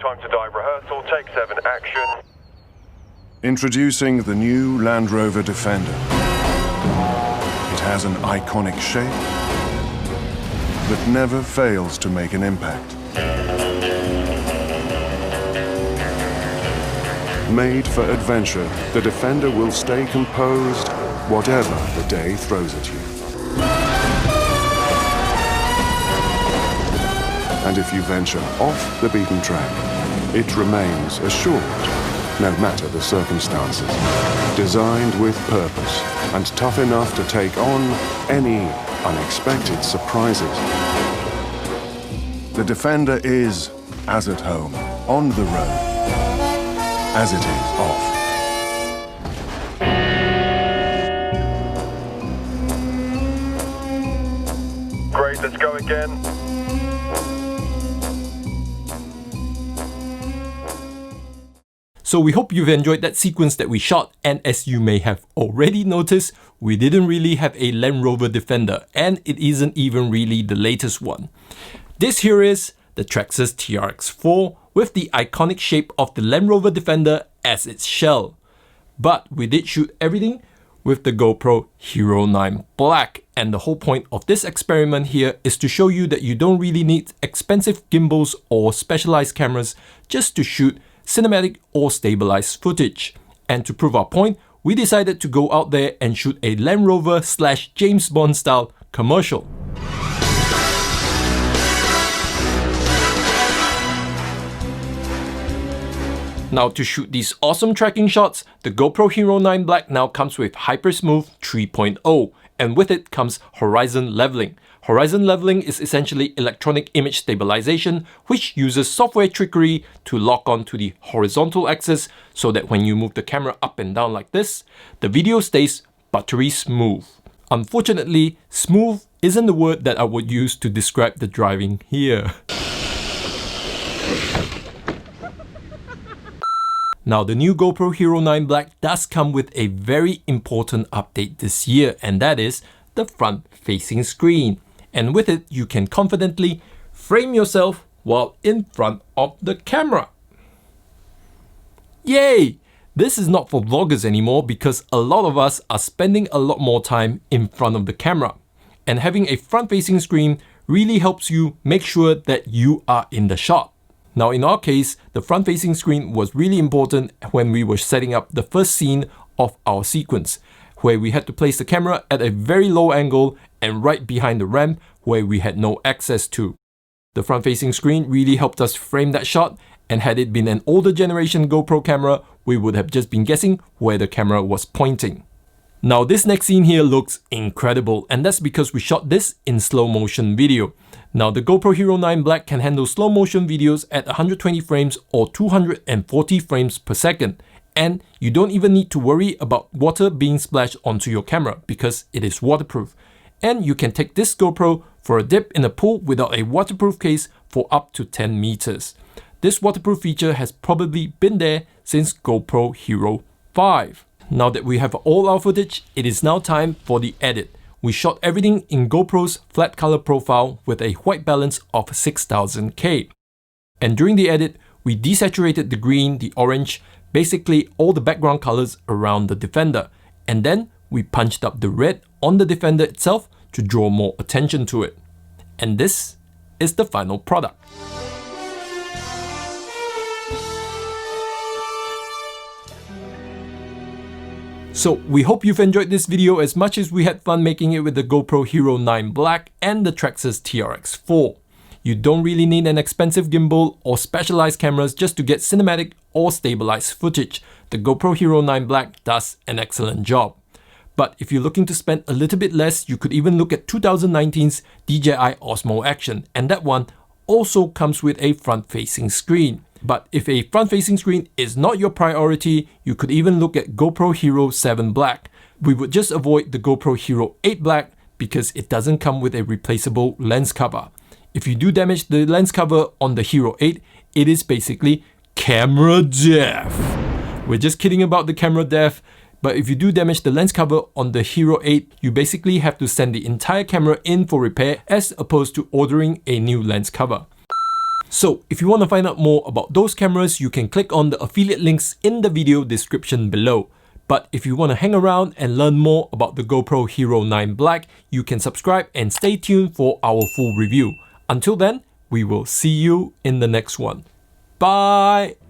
time to dive rehearsal, take 7, action. Introducing the new Land Rover Defender. It has an iconic shape that never fails to make an impact. Made for adventure, the Defender will stay composed whatever the day throws at you. And if you venture off the beaten track, it remains assured, no matter the circumstances. Designed with purpose and tough enough to take on any unexpected surprises. The Defender is as at home, on the road, as it is off. Great, let's go again. So we hope you've enjoyed that sequence that we shot, and as you may have already noticed, we didn't really have a Land Rover Defender, and it isn't even really the latest one. This here is the Traxxas TRX4 with the iconic shape of the Land Rover Defender as its shell. But we did shoot everything with the GoPro Hero 9 Black, and the whole point of this experiment here is to show you that you don't really need expensive gimbals or specialized cameras just to shoot cinematic or stabilized footage. And to prove our point, we decided to go out there and shoot a Land Rover / James Bond style commercial. Now to shoot these awesome tracking shots, the GoPro Hero 9 Black now comes with Hypersmooth 3.0, and with it comes horizon leveling. Horizon leveling is essentially electronic image stabilization, which uses software trickery to lock onto the horizontal axis so that when you move the camera up and down like this, the video stays buttery smooth. Unfortunately, smooth isn't the word that I would use to describe the driving here. Now, the new GoPro Hero 9 Black does come with a very important update this year, and that is the front-facing screen. And with it, you can confidently frame yourself while in front of the camera. Yay! This is not for vloggers anymore because a lot of us are spending a lot more time in front of the camera. And having a front-facing screen really helps you make sure that you are in the shot. Now in our case, the front-facing screen was really important when we were setting up the first scene of our sequence, where we had to place the camera at a very low angle and right behind the ramp where we had no access to. The front-facing screen really helped us frame that shot, and had it been an older generation GoPro camera, we would have just been guessing where the camera was pointing. Now this next scene here looks incredible, and that's because we shot this in slow motion video. Now the GoPro Hero 9 Black can handle slow motion videos at 120 frames or 240 frames per second. And you don't even need to worry about water being splashed onto your camera because it is waterproof. And you can take this GoPro for a dip in a pool without a waterproof case for up to 10 meters. This waterproof feature has probably been there since GoPro Hero 5. Now that we have all our footage, it is now time for the edit. We shot everything in GoPro's flat color profile with a white balance of 6000K. And during the edit, we desaturated the green, the orange, basically all the background colors around the Defender. And then we punched up the red on the Defender itself to draw more attention to it. And this is the final product. So we hope you've enjoyed this video as much as we had fun making it with the GoPro Hero 9 Black and the Traxxas TRX4. You don't really need an expensive gimbal or specialized cameras just to get cinematic or stabilized footage. The GoPro Hero 9 Black does an excellent job. But if you're looking to spend a little bit less, you could even look at 2019's DJI Osmo Action, and that one also comes with a front-facing screen. But if a front-facing screen is not your priority, you could even look at GoPro Hero 7 Black. We would just avoid the GoPro Hero 8 Black because it doesn't come with a replaceable lens cover. If you do damage the lens cover on the Hero 8, it is basically camera death. We're just kidding about the camera death, but if you do damage the lens cover on the Hero 8, you basically have to send the entire camera in for repair as opposed to ordering a new lens cover. So if you want to find out more about those cameras, you can click on the affiliate links in the video description below. But if you want to hang around and learn more about the GoPro Hero 9 Black, you can subscribe and stay tuned for our full review. Until then, we will see you in the next one. Bye!